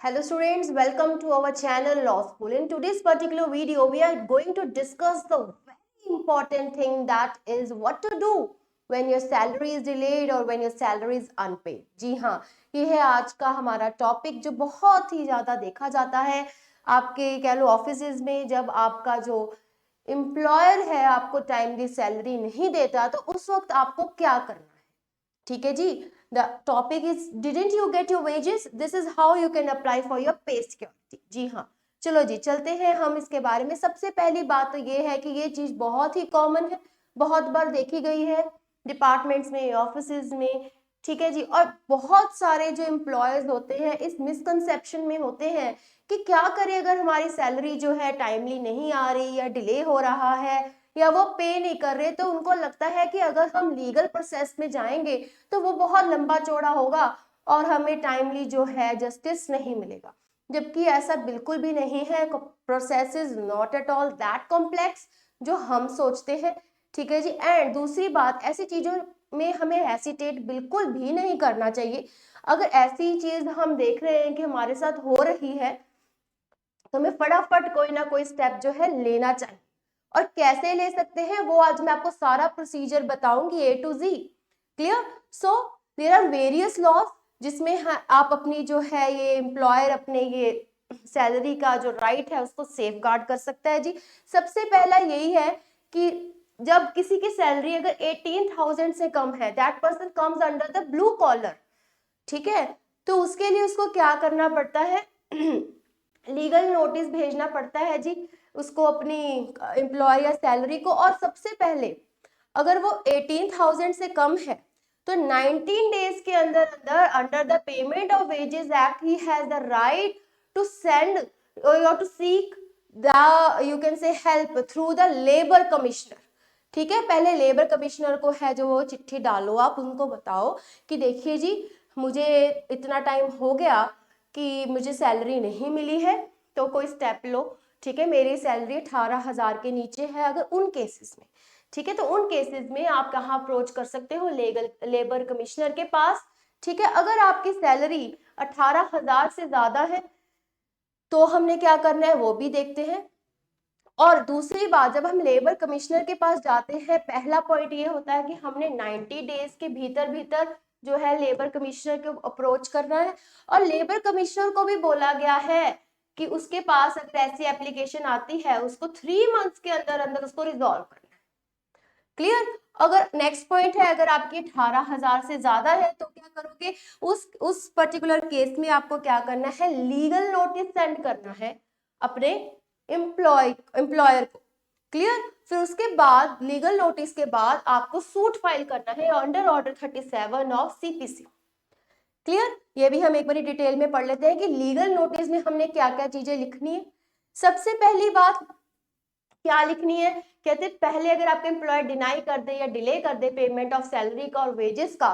Hello students, welcome to our channel Law School. In today's particular video, we are going to discuss the very important thing, that is what to do when your salary is delayed or when your salary is unpaid. जी हाँ, ये है आज का हमारा topic जो बहुत ही ज़्यादा देखा जाता है आपके कह लो ऑफिसेज में। जब आपका जो एम्प्लॉयर है आपको टाइमली सैलरी नहीं देता तो उस वक्त आपको क्या करना है। ठीक है जी, the topic is didn't you get your wages, this is how you can apply for your pay security. जी हाँ, चलो जी चलते हैं हम इसके बारे में। सबसे पहली बात तो ये है कि ये चीज बहुत ही कॉमन है, बहुत बार देखी गई है डिपार्टमेंट्स में, ऑफिसेज में। ठीक है जी, और बहुत सारे जो एम्प्लॉयर्स होते हैं इस मिसकंसेप्शन में होते हैं कि क्या करें अगर हमारी सैलरी जो है टाइमली नहीं आ रही या डिले हो रहा है या वो पे नहीं कर रहे, तो उनको लगता है कि अगर हम लीगल प्रोसेस में जाएंगे तो वो बहुत लंबा चौड़ा होगा और हमें टाइमली जो है जस्टिस नहीं मिलेगा। जबकि ऐसा बिल्कुल भी नहीं है, process is not at all that complex जो हम सोचते हैं। ठीक है जी, एंड दूसरी बात, ऐसी चीजों में हमें हेसिटेट बिल्कुल भी नहीं करना चाहिए। अगर ऐसी चीज हम देख रहे हैं कि हमारे साथ हो रही है तो हमें फटाफट कोई ना कोई स्टेप जो है लेना चाहिए। और कैसे ले सकते हैं वो आज मैं आपको सारा प्रोसीजर बताऊंगी A to Z. Clear? So there are various laws जिसमें आप अपनी जो है ये एम्प्लॉयर अपने ये सैलरी का जो राइट है उसको सेफ गार्ड कर सकता है जी। सबसे पहला यही है कि जब किसी की सैलरी अगर 18,000 से कम है, that person comes under the blue collar. ठीक है, तो उसके लिए उसको क्या करना पड़ता है लीगल नोटिस भेजना पड़ता है जी उसको, अपनी एम्प्लॉय या सैलरी को। और सबसे पहले अगर वो 18,000 से कम है तो 19 डेज के अंदर अंदर under the payment of wages act he has the right to send और to seek the you can say help through the labour commissioner. ठीक है, पहले लेबर कमिश्नर को है जो वो चिट्ठी डालो, आप उनको बताओ कि देखिए जी मुझे इतना टाइम हो गया कि मुझे सैलरी नहीं मिली है तो कोई स्टेप लो। ठीक है, मेरी सैलरी 18,000 के नीचे है अगर उन केसेस में। ठीक है, तो उन केसेस में आप कहाँ अप्रोच कर सकते हो, लेबर कमिश्नर के पास। ठीक है, अगर आपकी सैलरी 18,000 से ज्यादा है तो हमने क्या करना है वो भी देखते हैं। और दूसरी बात, जब हम लेबर कमिश्नर के पास जाते हैं पहला पॉइंट ये होता है कि हमने 90 डेज के भीतर भीतर जो है लेबर कमिश्नर को अप्रोच करना है। और लेबर कमिश्नर को भी बोला गया है कि उसके पास अगर ऐसी एप्लीकेशन आती है उसको 3 मंथ्स के अंदर अंदर उसको रिजॉल्व करना है। क्लियर? अगर नेक्स्ट पॉइंट है, अगर आपकी 18,000 से ज्यादा है तो क्या करोगे, उस पर्टिकुलर केस में आपको क्या करना है, लीगल नोटिस सेंड करना है अपने एम्प्लॉयर को। क्लियर? फिर उसके बाद लीगल नोटिस के बाद आपको सूट फाइल करना है under order 37 of CPC. Clear? ये भी हम एक बार डिटेल में पढ़ लेते हैं कि लीगल नोटिस में हमने क्या क्या चीजें लिखनी है। सबसे पहली बात क्या लिखनी है, कहते पहले अगर आपका एम्प्लॉयर डिनाई कर दे या डिले कर दे पेमेंट ऑफ सैलरी का और वेजेस का,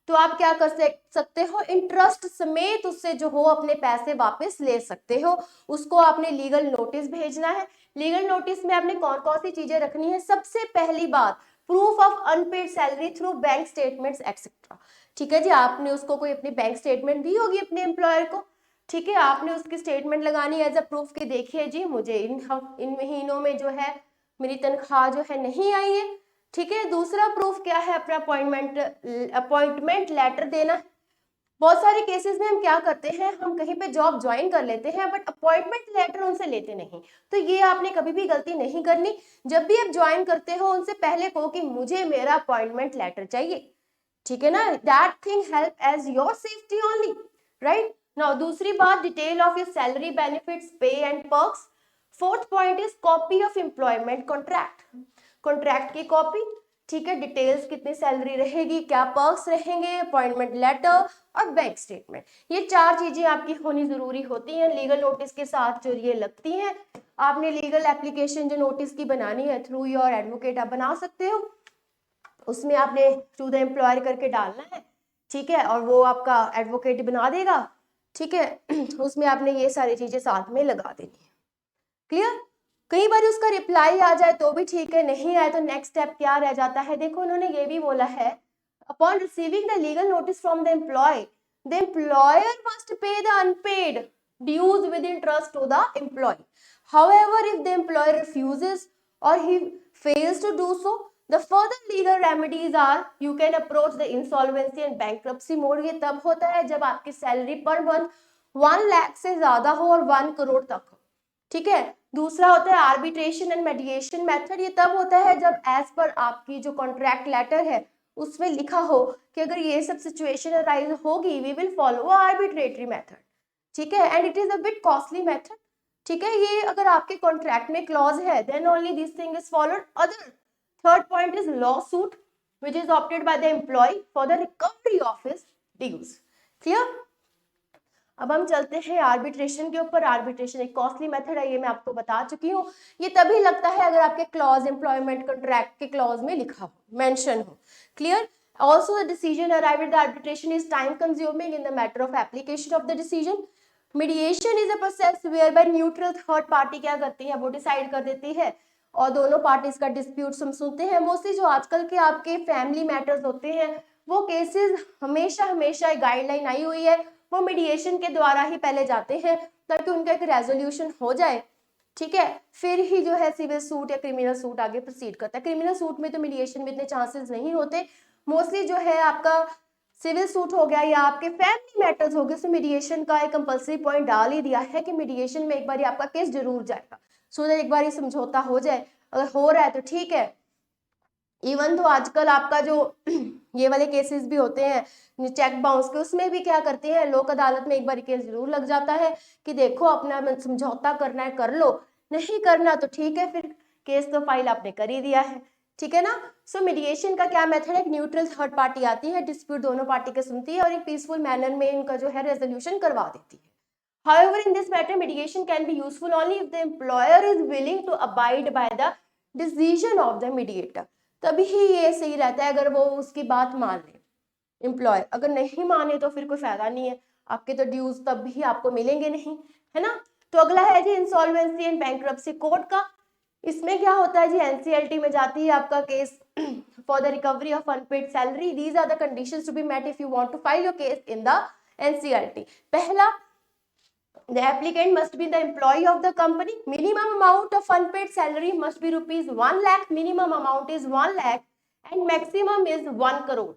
तो आप क्या कर सकते हो, इंटरेस्ट समेत उससे जो हो अपने पैसे वापस ले सकते हो। उसको आपने लीगल नोटिस भेजना है। लीगल नोटिस में आपने कौन कौन सी चीजें रखनी है, सबसे पहली बात proof of unpaid salary through bank statements etcetera. ठीक है जी, आपने उसको कोई अपनी बैंक स्टेटमेंट दी होगी अपने एम्प्लॉयर को। ठीक है, आपने उसकी स्टेटमेंट लगानी एज अ प्रूफ कि देखिए जी मुझे इन महीनों में जो है मेरी तनख्वाह जो है नहीं आई है। ठीक है, दूसरा प्रूफ क्या है, अपना अपॉइंटमेंट लेटर देना। बहुत सारे केसेस में हम क्या करते हैं, हम कहीं पे जॉब ज्वाइन कर लेते हैं बट अपॉइंटमेंट लेटर उनसे लेते नहीं। तो ये आपने कभी भी गलती नहीं करनी। जब भी आप ज्वाइन करते हो उनसे पहले कहो कि मुझे मेरा अपॉइंटमेंट लेटर चाहिए। ठीक है ना, that thing help as your safety only, right? Now दूसरी बात, detail of your salary, benefits, pay and perks. Fourth point is copy of employment contract, contract की कॉपी। ठीक है, डिटेल्स कितनी सैलरी रहेगी, क्या पर्क्स रहेंगे, अपॉइंटमेंट लेटर और बैंक स्टेटमेंट। ये चार चीजें आपकी होनी जरूरी होती हैं लीगल नोटिस के साथ जो ये लगती हैं। आपने लीगल एप्लीकेशन जो नोटिस की बनानी है थ्रू योर एडवोकेट आप बना सकते हो, उसमें आपने टू द एम्प्लॉयर करके डालना है। ठीक है, और वो आपका एडवोकेट बना देगा। ठीक है उसमें आपने ये सारी चीजें साथ में लगा देनी है। क्लियर? कई बार उसका रिप्लाई आ जाए तो भी ठीक है, नहीं आए तो नेक्स्ट स्टेप क्या रह जाता है, देखो उन्होंने ये भी बोला है, upon receiving the legal notice from the employee, the employer must pay the unpaid dues with interest to the employee. However, if the employer refuses or he fails to do so, the further legal remedies are you can approach the insolvency and bankruptcy mode. ये तब होता है जब आपकी salary per month 1 lakh से ज्यादा हो और 1 करोड़ तक हो, ठीक है। दूसरा होता है आर्बिट्रेशन एंड मेडिएशन मेथड। ये तब होता है जब एज पर आपकी जो कॉन्ट्रैक्ट लेटर है उसमें लिखा हो कि अगर ये सब सिचुएशन अराइज होगी we will follow arbitratory method, ठीक है। And it is a bit costly method, ठीक है। ये अगर आपके कॉन्ट्रैक्ट में क्लॉज है then only this thing is followed. Other third point is lawsuit which is opted by the employee for the recovery of his dues. Clear. अब हम चलते हैं आर्बिट्रेशन के ऊपर। आर्बिट्रेशन एक कॉस्टली मेथड है, ये मैं आपको बता चुकी हूँ। ये तभी लगता है अगर आपके क्लॉज एम्प्लॉयमेंट कॉन्ट्रैक्ट के क्लॉज में लिखा हो, मेंशन हो। Clear. Also, the decision arrived at the arbitration is time consuming in the matter of application of the decision. Mediation is a process whereby neutral third party क्या करती है, वो decide कर देती है और दोनों पार्टीज का डिस्प्यूट हम सुनते हैं। मोस्टली जो आजकल के आपके फैमिली मैटर्स होते हैं वो केसेस हमेशा एक गाइडलाइन आई हुई है, वो मीडिएशन के द्वारा ही पहले जाते हैं ताकि उनका एक रेजोल्यूशन हो जाए, ठीक है। फिर ही जो है सिविल सूट या क्रिमिनल सूट आगे प्रोसीड करता है। क्रिमिनल सूट में तो मीडिएशन में इतने चांसेस नहीं होते। मोस्टली जो है आपका सिविल सूट हो गया या आपके फैमिली मैटर्स हो गए, उसमें मीडिएशन का एक कंपल्सरी पॉइंट डाल ही दिया है कि मीडिएशन में एक बार आपका केस जरूर जाएगा, सो दैट एक बार ये समझौता हो जाए। अगर हो रहा है तो ठीक है। इवन तो आजकल आपका जो ये वाले केसेस भी होते हैं चेक बाउंस के, उसमें भी क्या करते हैं लोक अदालत में एक बार केस जरूर लग जाता है कि देखो अपना समझौता करना है कर लो, नहीं करना तो ठीक है, फिर केस तो फाइल आपने कर ही दिया है, ठीक है ना। सो मीडिएशन का क्या मेथड है, न्यूट्रल थर्ड पार्टी आती है, डिस्प्यूट दोनों पार्टी के सुनती है और एक पीसफुल मैनर में इनका जो है रेजोल्यूशन करवा देती है। However, in this matter, mediation can be useful only if the employer is willing to abide by the decision of the mediator. तभी ही ये सही रहता है अगर वो उसकी बात मान ले एम्प्लॉयर। अगर नहीं माने तो फिर कोई फायदा नहीं है, आपके तो ड्यूज तब भी आपको मिलेंगे नहीं, है ना। तो अगला है जी इंसॉल्वेंसी एंड बैंक्रप्सी कोड का। इसमें क्या होता है जी, एनसीएलटी में जाती है आपका case for the recovery of unpaid salary. These are the conditions to be met if you want to file your case in the NCLT. पहला, the applicant must be the employee of the company. Minimum amount of unpaid salary must be rupees 1 lakh. Minimum amount is 1 lakh and maximum is 1 crore.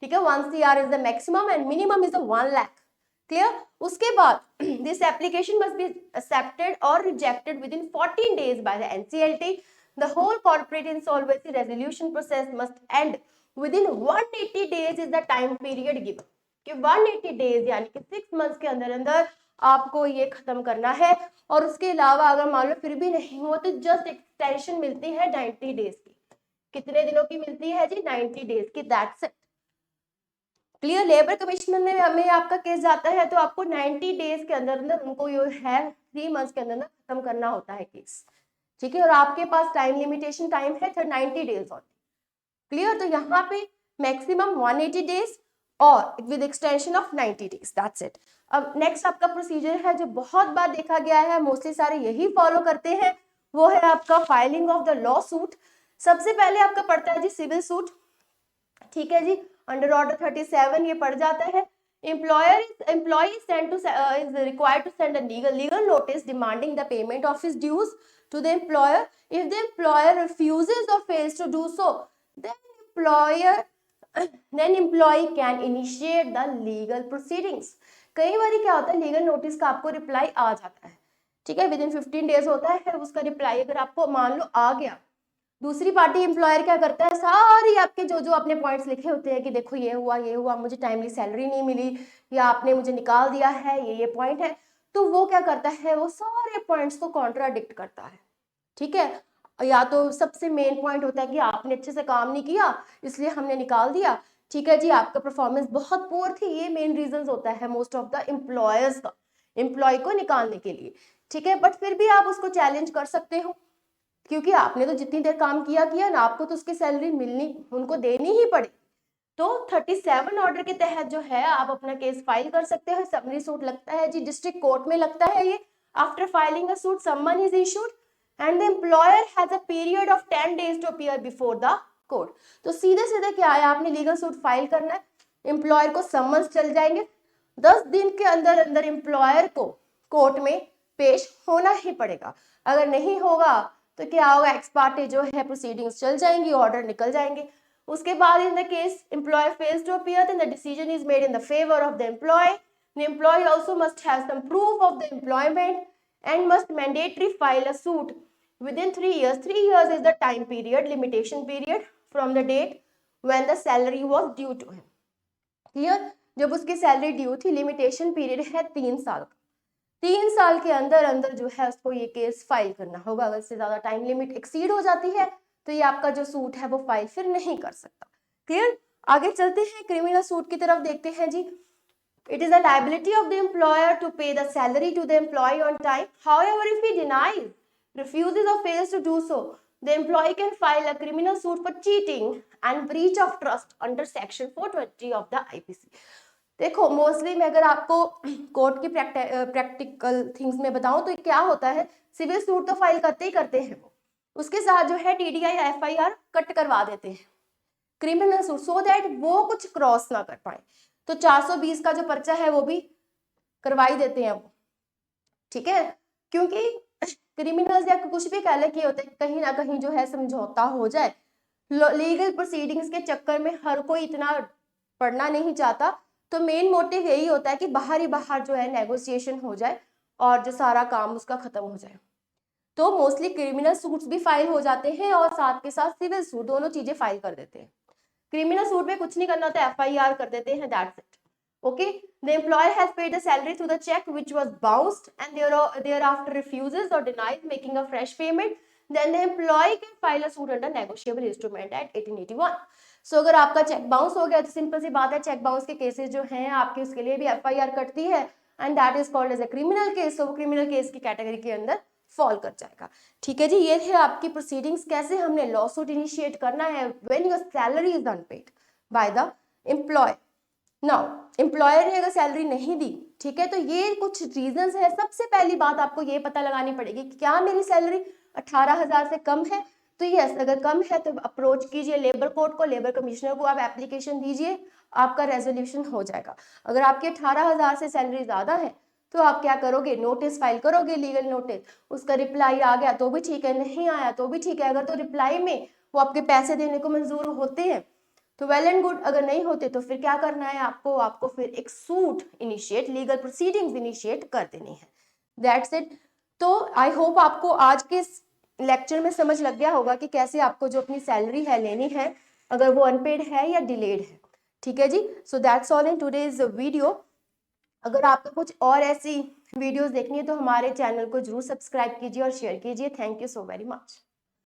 ठीक है, 1 CR is the maximum and minimum is the 1 lakh. Clear? उसके बाद this application must be accepted or rejected within 14 days by the NCLT. The whole corporate insolvency resolution process must end within 180 days is the time period given. कि 180 days यानी कि 6 months के अंदर अंदर आपको ये खत्म करना है। और उसके अलावा अगर मान लो फिर भी नहीं हुआ तो जस्ट एक्सटेंशन मिलती है 90 डेज की। कितने दिनों की मिलती है जी, 90 डेज की, that's it. Clear. Labour commissioner में हमें आपका केस जाता है तो आपको 90 डेज के अंदर अंदर उनको ये है 3 मंथ्स के अंदर खत्म करना होता है केस, ठीक है। और आपके पास टाइम लिमिटेशन टाइम है 90 डेज और। क्लियर। तो यहाँ पे मैक्सिमम 180 डेज और with extension of 90 days, that's it. अब नेक्स्ट आपका प्रोसीजर है जो बहुत बार देखा गया है, मोस्टली सारे यही फॉलो करते हैं, वो है आपका filing of the law suit. सबसे पहले आपका पड़ता है जी सिविल सूट, ठीक है जी, अंडर ऑर्डर 37 ये पड़ जाता है। employee is required to send a legal notice demanding the payment of his dues to the employer. If the employer refuses or fails to do so, then employee can initiate the legal proceedings. कई बार क्या होता है legal notice का आपको reply आ जाता है, ठीक है, विद इन 15 डेज होता है उसका रिप्लाई। अगर आपको मान लो आ गया, दूसरी पार्टी एम्प्लॉयर क्या करता है, सारी आपके जो अपने पॉइंट्स लिखे होते हैं कि देखो ये हुआ, मुझे टाइमली सैलरी नहीं मिली या आपने मुझे निकाल दिया है, ये पॉइंट है, तो वो क्या करता है, वो सारे पॉइंट्स को कॉन्ट्राडिक्ट करता है, ठीक है। या तो सबसे मेन पॉइंट होता है कि आपने अच्छे से काम नहीं किया इसलिए हमने निकाल दिया, ठीक है जी, आपका परफॉर्मेंस बहुत पुअर थी, ये मेन रीजन होता है मोस्ट ऑफ द एम्प्लॉयर्स का एम्प्लॉय को निकालने के लिए, ठीक है। बट फिर भी आप उसको चैलेंज कर सकते हो क्योंकि आपने तो जितनी देर काम किया ना, आपको तो उसकी सैलरी मिलनी, उनको देनी ही पड़े। तो 37 ऑर्डर के तहत जो है आप अपना केस फाइल कर सकते हो। समरी सूट लगता है जी डिस्ट्रिक्ट कोर्ट में लगता है ये। After filing a suit summon is issued and the employer has a period of 10 days to appear before the court. तो सीधे क्या है, आपने लीगल सूट फाइल करना है, एम्प्लॉयर को समन्स चल जाएंगे, 10 दिन के अंदर अंदर एम्प्लॉयर को कोर्ट में पेश होना ही पड़ेगा। अगर नहीं होगा तो क्या होगा, एक्स पार्टी जो है प्रोसीडिंग्स चल जाएंगी, ऑर्डर निकल जाएंगे। उसके बाद in the case employee fails to appear, then the decision is made in the favour of the employee. The employee also must have some proof of the employment and must mandatory file a suit within 3 years. 3 years is the time period, limitation period from the date when the salary was due to him. Clear? जब उसकी salary due थी, limitation period है 3 साल का। 3 साल के अंदर अंदर जो है उसको ये केस फाइल करना होगा। अगर इससे ज्यादा टाइम लिमिट एक्सीड हो जाती है तो ये आपका जो सूट है वो फाइल फिर नहीं कर सकता। क्लियर? आगे चलते हैं, क्रिमिनल सूट की तरफ देखते हैं जी। It is a liability of the employer to pay the salary to the employee on time. However, if he denies, refuses or fails to do so, the employee can file a criminal suit for cheating and breach of trust under section 420 of the IPC. देखो, mostly मैं अगर आपको court की practical things में बताऊं तो क्या होता है, सिविल सूट तो फाइल करते ही करते हैं वो, उसके साथ जो है टीडीआई एफआईआर कट करवा देते हैं क्रिमिनल सूट, सो दैट वो कुछ क्रॉस ना कर पाए। तो 420 का जो पर्चा है वो भी करवाई देते हैं वो, ठीक है, क्योंकि क्रिमिनल्स या कुछ भी कह ले कि होते कहीं ना कहीं जो है समझौता हो जाए। लीगल प्रोसीडिंग्स के चक्कर में हर कोई इतना पढ़ना नहीं चाहता, तो मेन मोटिव यही होता है कि बाहर ही बाहर जो है नेगोशिएशन हो जाए और जो सारा काम उसका खत्म हो जाए। तो मोस्टली क्रिमिनल सूट्स भी फाइल हो जाते हैं और साथ के साथ सिविल सूट, दोनों चीजें फाइल कर देते हैं। क्रिमिनल सूट में कुछ नहीं करना होता, एफआईआर कर देते हैं, that's it. Okay, the employer has paid the salary through the check which was bounced and thereafter refuses or denies making a fresh payment, then the employee can file a suit under negotiable instrument at 1881. So अगर आपका cheque bounce हो गया तो simple सी बात है, cheque bounce के cases जो हैं आपके उसके लिए भी एफआईआर कटती है and that is called as a criminal case. तो वो क्रिमिनल केस की कैटेगरी के अंदर फॉल कर जाएगा। ठीक है जी, ये थे आपकी प्रोसीडिंग्स, कैसे हमने लॉ सूट इनिशिएट करना है when your salary is unpaid by the employee. Now employer ने अगर सैलरी नहीं दी, ठीक है, तो ये कुछ रीजंस है। सबसे पहली बात आपको ये पता लगानी पड़ेगी कि क्या मेरी सैलरी 18,000 से कम है। तो यस, अगर कम है तो अप्रोच कीजिए लेबर कोर्ट को, लेबर कमिश्नर को आप एप्लीकेशन दीजिए, आपका रेजोल्यूशन हो जाएगा। अगर आपकी 18,000 से सैलरी ज्यादा है तो आप क्या करोगे, नोटिस फाइल करोगे, लीगल नोटिस, उसका रिप्लाई आ गया तो भी ठीक है, नहीं आया तो भी ठीक है। अगर तो रिप्लाई में वो आपके पैसे देने को मंजूर होते हैं तो वेल एंड गुड, अगर नहीं होते तो फिर क्या करना है आपको फिर एक suit initiate, legal proceedings initiate कर देनी है, दैट्स इट। तो आई होप आपको आज के लेक्चर में समझ लग गया होगा कि कैसे आपको जो अपनी सैलरी है लेनी है, अगर वो अनपेड है या डिलेड है। ठीक है जी, so that's all in today's video. अगर आपको कुछ और ऐसी वीडियोस देखनी है तो हमारे चैनल को जरूर सब्सक्राइब कीजिए और शेयर कीजिए। Thank you so very much.